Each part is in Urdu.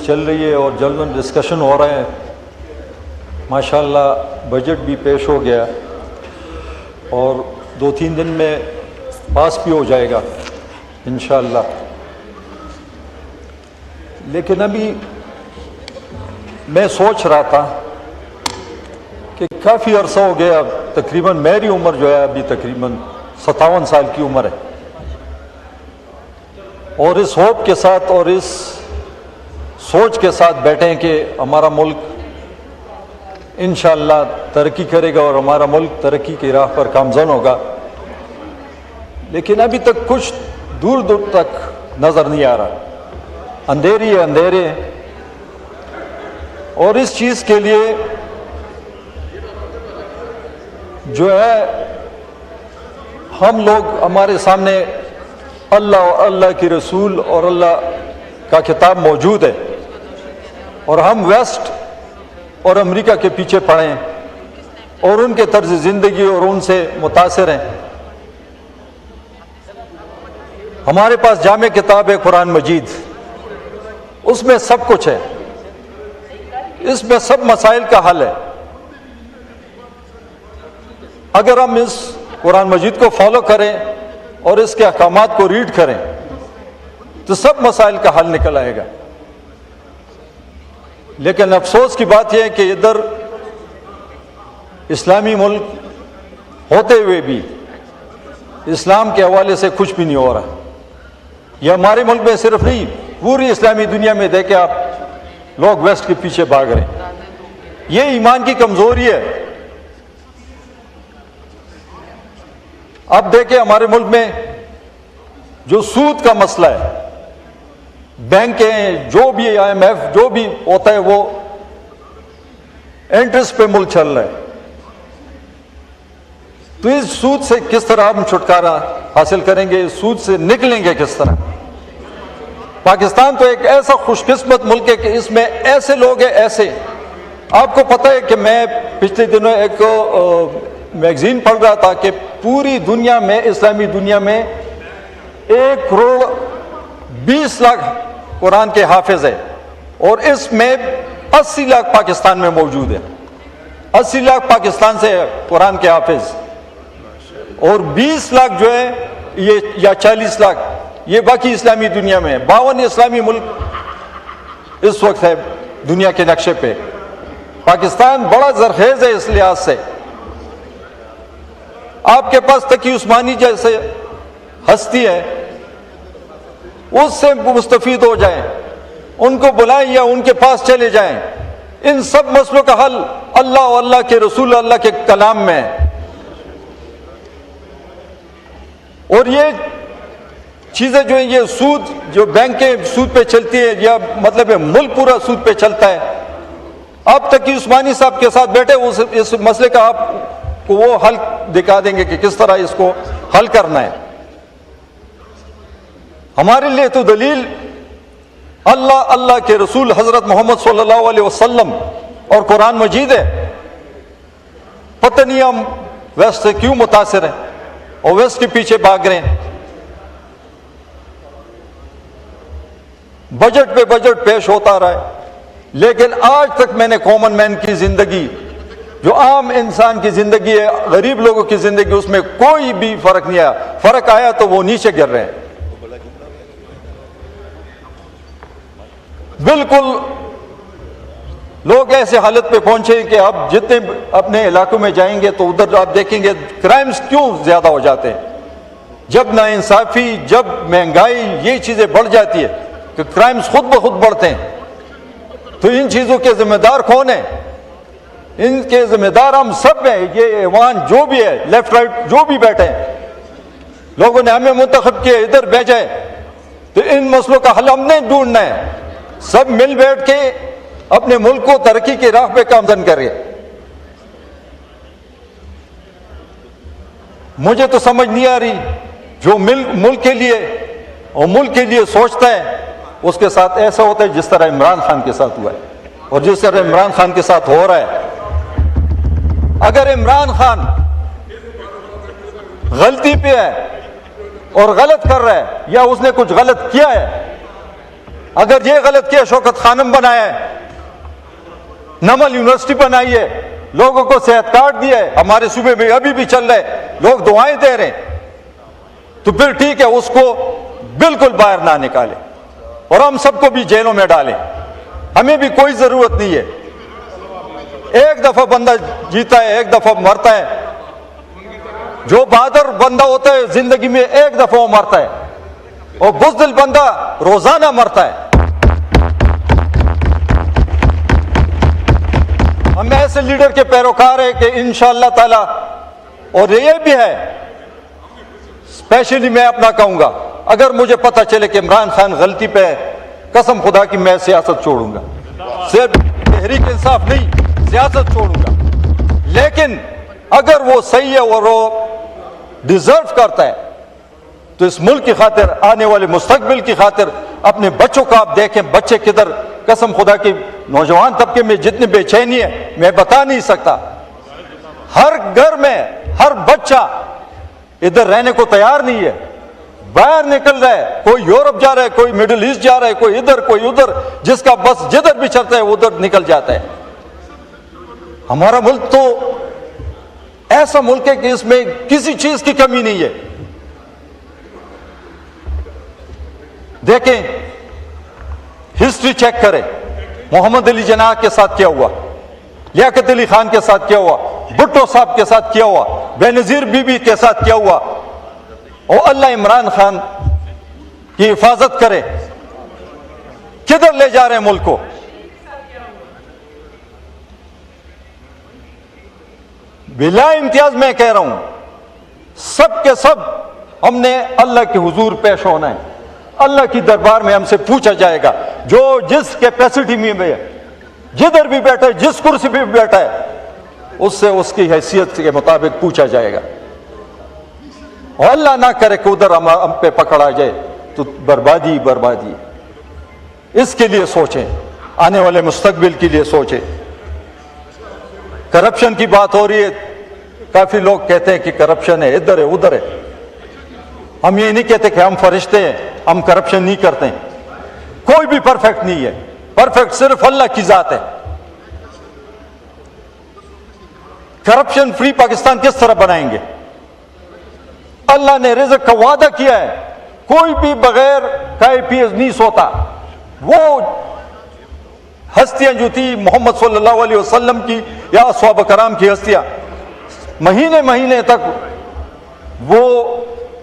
چل رہی ہے اور جلد ڈسکشن ہو رہے ہیں. ماشاءاللہ بجٹ بھی پیش ہو گیا اور 2-3 دن میں پاس بھی ہو جائے گا انشاءاللہ. لیکن ابھی میں سوچ رہا تھا کہ کافی عرصہ ہو گیا، تقریباً میری عمر جو ہے ابھی تقریباً 57 سال کی عمر ہے، اور اس ہوپ کے ساتھ اور اس سوچ کے ساتھ بیٹھے ہیں کہ ہمارا ملک انشاءاللہ ترقی کرے گا اور ہمارا ملک ترقی کی راہ پر گامزن ہوگا. لیکن ابھی تک کچھ دور دور تک نظر نہیں آ رہا، اندھیرے. اور اس چیز کے لیے جو ہے ہم لوگ، ہمارے سامنے اللہ اور اللہ کی رسول اور اللہ کا کتاب موجود ہے، اور ہم ویسٹ اور امریکہ کے پیچھے پڑے ہیں اور ان کے طرز زندگی اور ان سے متاثر ہیں. ہمارے پاس جامع کتاب ہے قرآن مجید، اس میں سب کچھ ہے، اس میں سب مسائل کا حل ہے. اگر ہم اس قرآن مجید کو فالو کریں اور اس کے احکامات کو ریڈ کریں تو سب مسائل کا حل نکل آئے گا. لیکن افسوس کی بات یہ ہے کہ ادھر اسلامی ملک ہوتے ہوئے بھی اسلام کے حوالے سے کچھ بھی نہیں ہو رہا. یہ ہمارے ملک میں صرف نہیں، پوری اسلامی دنیا میں دیکھیں آپ، لوگ ویسٹ کے پیچھے بھاگ رہے ہیں. یہ ایمان کی کمزوری ہے. اب دیکھیں ہمارے ملک میں جو سود کا مسئلہ ہے، بینکیں جو بھی IMF جو بھی ہوتا ہے وہ انٹرسٹ پہ ملک چل رہا ہے. تو اس سود سے کس طرح ہم چھٹکارا حاصل کریں گے، اس سود سے نکلیں گے کس طرح؟ پاکستان تو ایک ایسا خوش قسمت ملک ہے کہ اس میں ایسے لوگ ہیں، ایسے آپ کو پتہ ہے کہ میں پچھلے دنوں ایک میگزین پڑھ رہا تھا کہ پوری دنیا میں، اسلامی دنیا میں 1 کروڑ 20 لاکھ قرآن کے حافظ ہے، اور اس میں 80 لاکھ پاکستان میں موجود ہے. 80 لاکھ پاکستان سے قرآن کے حافظ، اور 20 لاکھ جو ہے یہ یا 40 لاکھ یہ باقی اسلامی دنیا میں ہے. 52 اسلامی ملک اس وقت ہے دنیا کے نقشے پہ. پاکستان بڑا زرخیز ہے اس لحاظ سے. آپ کے پاس تقی عثمانی جیسے ہستی ہے، اس سے مستفید ہو جائیں، ان کو بلائیں یا ان کے پاس چلے جائیں. ان سب مسئلوں کا حل اللہ اور اللہ کے رسول اللہ کے کلام میں ہے. اور یہ چیزیں جو ہیں، یہ سود جو بینکیں سود پہ چلتی ہے، یا مطلب ہے ملک پورا سود پہ چلتا ہے. آپ تقی عثمانی صاحب کے ساتھ بیٹھے اس مسئلے کا آپ کو وہ حل دکھا دیں گے کہ کس طرح اس کو حل کرنا ہے. ہمارے لیے تو دلیل اللہ، اللہ کے رسول حضرت محمد صلی اللہ علیہ وسلم اور قرآن مجید ہے. پتہ نہیں ہم ویسٹ سے کیوں متاثر ہیں اور ویسٹ کے پیچھے بھاگ رہے ہیں. بجٹ پہ بجٹ پیش ہوتا رہا ہے، لیکن آج تک میں نے کامن مین کی زندگی، جو عام انسان کی زندگی ہے، غریب لوگوں کی زندگی، اس میں کوئی بھی فرق نہیں آیا. فرق آیا تو وہ نیچے گر رہے ہیں. بالکل لوگ ایسے حالت پہ پہنچے کہ آپ جتنے اپنے علاقوں میں جائیں گے تو ادھر آپ دیکھیں گے کرائمز کیوں زیادہ ہو جاتے ہیں. جب ناانصافی، جب مہنگائی، یہ چیزیں بڑھ جاتی ہے کہ کرائمز خود بخود بڑھتے ہیں. تو ان چیزوں کے ذمہ دار کون ہیں؟ ان کے ذمہ دار ہم سب ہیں. یہ ایوان جو بھی ہے، لیفٹ رائٹ جو بھی بیٹھے ہیں، لوگوں نے ہمیں منتخب کیا، ادھر بھیجا ہے، تو ان مسئلوں کا حل ہم نے ڈھونڈنا ہے. سب مل بیٹھ کے اپنے ملک کو ترقی کی راہ پہ گامزن کرے. مجھے تو سمجھ نہیں آ رہی، جو ملک کے لیے اور ملک کے لیے سوچتا ہے اس کے ساتھ ایسا ہوتا ہے جس طرح عمران خان کے ساتھ ہوا ہے اور جس طرح عمران خان کے ساتھ ہو رہا ہے. اگر عمران خان غلطی پہ ہے اور غلط کر رہا ہے، یا اس نے کچھ غلط کیا ہے اگر یہ غلط کیا شوکت خانم بنایا ہے, نمل یونیورسٹی بنائی ہے, لوگوں کو صحت کارڈ دیا ہے, ہمارے صوبے میں ابھی بھی چل رہا ہے, لوگ دعائیں دے رہے ہیں, تو پھر ٹھیک ہے, اس کو بالکل باہر نہ نکالے اور ہم سب کو بھی جیلوں میں ڈالیں. ہمیں بھی کوئی ضرورت نہیں ہے. ایک دفعہ بندہ جیتا ہے, ایک دفعہ مرتا ہے. جو بہادر بندہ ہوتا ہے زندگی میں ایک دفعہ وہ مرتا ہے, اور بزدل بندہ روزانہ مرتا ہے. ہم ایسے لیڈر کے پیروکار ہیں کہ انشاءاللہ تعالی, اور یہ بھی ہے اسپیشلی میں اپنا کہوں گا, اگر مجھے پتہ چلے کہ عمران خان غلطی پہ ہے, قسم خدا کی میں سیاست چھوڑوں گا. صرف تحریک انصاف نہیں, سیاست چھوڑوں گا. لیکن اگر وہ صحیح ہے اور وہ ڈیزرو کرتا ہے, تو اس ملک کی خاطر, آنے والے مستقبل کی خاطر, اپنے بچوں کا آپ دیکھیں, بچے کدھر, قسم خدا کی نوجوان طبقے میں جتنی بے چینی ہے میں بتا نہیں سکتا. ہر گھر میں ہر بچہ ادھر رہنے کو تیار نہیں ہے, باہر نکل رہا ہے, کوئی یورپ جا رہا ہے, کوئی مڈل ایسٹ جا رہا ہے, کوئی ادھر کوئی ادھر, جس کا بس جدھر بھی چلتا ہے ادھر نکل جاتا ہے. ہمارا ملک تو ایسا ملک ہے کہ اس میں کسی چیز کی کمی نہیں ہے. دیکھیں, ہسٹری چیک کریں, محمد علی جناح کے ساتھ کیا ہوا, لیاقت علی خان کے ساتھ کیا ہوا, بھٹو صاحب کے ساتھ کیا ہوا, بے نظیر بی بی کے ساتھ کیا ہوا, اور اللہ عمران خان کی حفاظت کرے. کدھر لے جا رہے ہیں ملک کو؟ بلا امتیاز میں کہہ رہا ہوں, سب کے سب ہم نے اللہ کے حضور پیش ہونا ہے. اللہ کی دربار میں ہم سے پوچھا جائے گا, جو جس کیپیسٹی میں ہے, جدھر بھی بیٹھا ہے, جس کرسی پہ بھی بیٹھا ہے, اس سے اس کی حیثیت کے مطابق پوچھا جائے گا. اور اللہ نہ کرے کہ ادھر ہم پہ پکڑا جائے تو بربادی بربادی. اس کے لیے سوچیں, آنے والے مستقبل کے لیے سوچیں. کرپشن کی بات ہو رہی ہے, کافی لوگ کہتے ہیں کہ کرپشن ہے, ادھر ہے ادھر ہے. ہم یہ نہیں کہتے کہ ہم فرشتے ہیں, ہم کرپشن نہیں کرتے ہیں. کوئی بھی پرفیکٹ نہیں ہے, پرفیکٹ صرف اللہ کی ذات ہے. کرپشن فری پاکستان کس طرح بنائیں گے؟ اللہ نے رزق کا وعدہ کیا ہے, کوئی بھی بغیر کھائے پیے نہیں سوتا. وہ ہستیاں جو تھی محمد صلی اللہ علیہ وسلم کی یا صحابہ کرام کی ہستیاں, مہینے مہینے تک وہ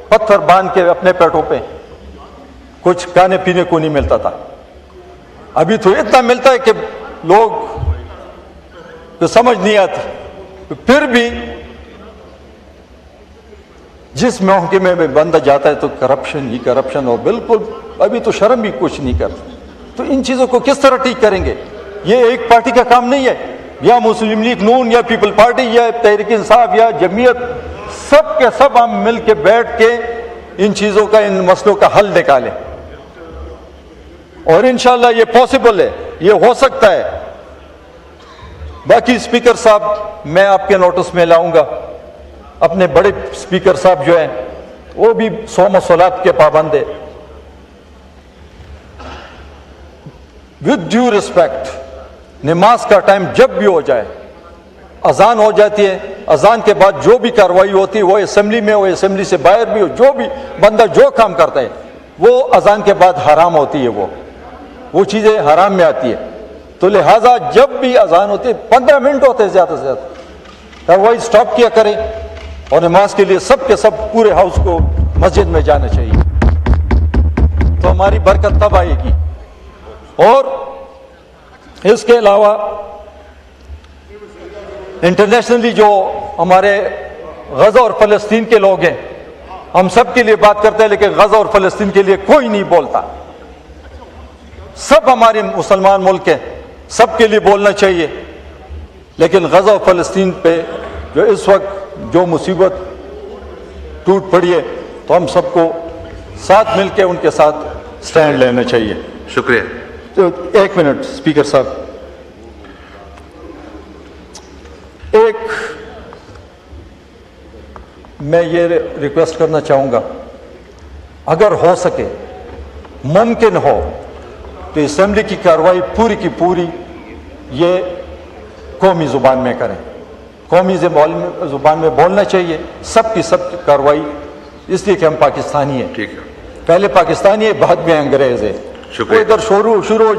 پتھر باندھ کے اپنے پیٹوں پہ, کچھ کھانے پینے کو نہیں ملتا تھا. ابھی تو اتنا ملتا ہے کہ لوگ تو سمجھ نہیں آتی. پھر بھی جس موقع میں بندہ جاتا ہے تو کرپشن ہی کرپشن, اور بالکل ابھی تو شرم بھی کچھ نہیں کرتا. تو ان چیزوں کو کس طرح ٹھیک کریں گے؟ یہ ایک پارٹی کا کام نہیں ہے, یا مسلم لیگ نون یا پیپل پارٹی یا تحریک انصاف یا جمعیت, سب کے سب ہم مل کے بیٹھ کے ان چیزوں کا, ان مسئلوں کا حل نکالیں. اور انشاءاللہ یہ پاسبل ہے, یہ ہو سکتا ہے. باقی اسپیکر صاحب میں آپ کے نوٹس میں لاؤں گا, اپنے بڑے اسپیکر صاحب جو ہیں وہ بھی 100 مسئلات کے پابند ہے. ود ڈیو ریسپیکٹ, نماز کا ٹائم جب بھی ہو جائے, اذان ہو جاتی ہے, اذان کے بعد جو بھی کارروائی ہوتی ہے, وہ اسمبلی میں ہو, اسمبلی سے باہر بھی ہو, جو بھی بندہ جو کام کرتا ہے وہ اذان کے بعد حرام ہوتی ہے, وہ چیزیں حرام میں آتی ہے. تو لہٰذا جب بھی اذان ہوتی ہے 15 منٹ ہوتے ہیں زیادہ سے زیادہ, کارروائی سٹاپ کیا کریں, اور نماز کے لیے سب کے سب پورے ہاؤس کو مسجد میں جانا چاہیے. تو ہماری برکت تب آئے گی. اور اس کے علاوہ انٹرنیشنلی جو ہمارے غزہ اور فلسطین کے لوگ ہیں, ہم سب کے لیے بات کرتے ہیں, لیکن غزہ اور فلسطین کے لیے کوئی نہیں بولتا. سب ہمارے مسلمان ملک ہیں, سب کے لیے بولنا چاہیے. لیکن غزہ اور فلسطین پہ جو اس وقت جو مصیبت ٹوٹ پڑی ہے, تو ہم سب کو ساتھ مل کے ان کے ساتھ سٹینڈ لینا چاہیے. شکریہ. تو ایک منٹ اسپیکر صاحب, ایک میں یہ ریکویسٹ کرنا چاہوں گا, اگر ہو سکے, ممکن ہو تو اسمبلی کی کارروائی پوری کی پوری یہ قومی زبان میں کریں، قومی زبان میں بولنا چاہیے، سب کی کارروائی، اس لیے کہ ہم پاکستانی ہیں، ٹھیک ہے، پہلے پاکستانی ہے بعد میں انگریز ہے، شکریہ۔ وہ ادھر شروع ہو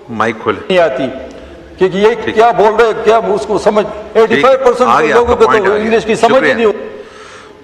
مائک کھولے۔ نہیں آتی کہ یہ کیا بول رہے، کیا اس کو سمجھ 85% آگے آپ لوگوں کا کو point تو آ گیا۔ انگلش کی سمجھ ہی شکریہ۔ نہیں ہوتی۔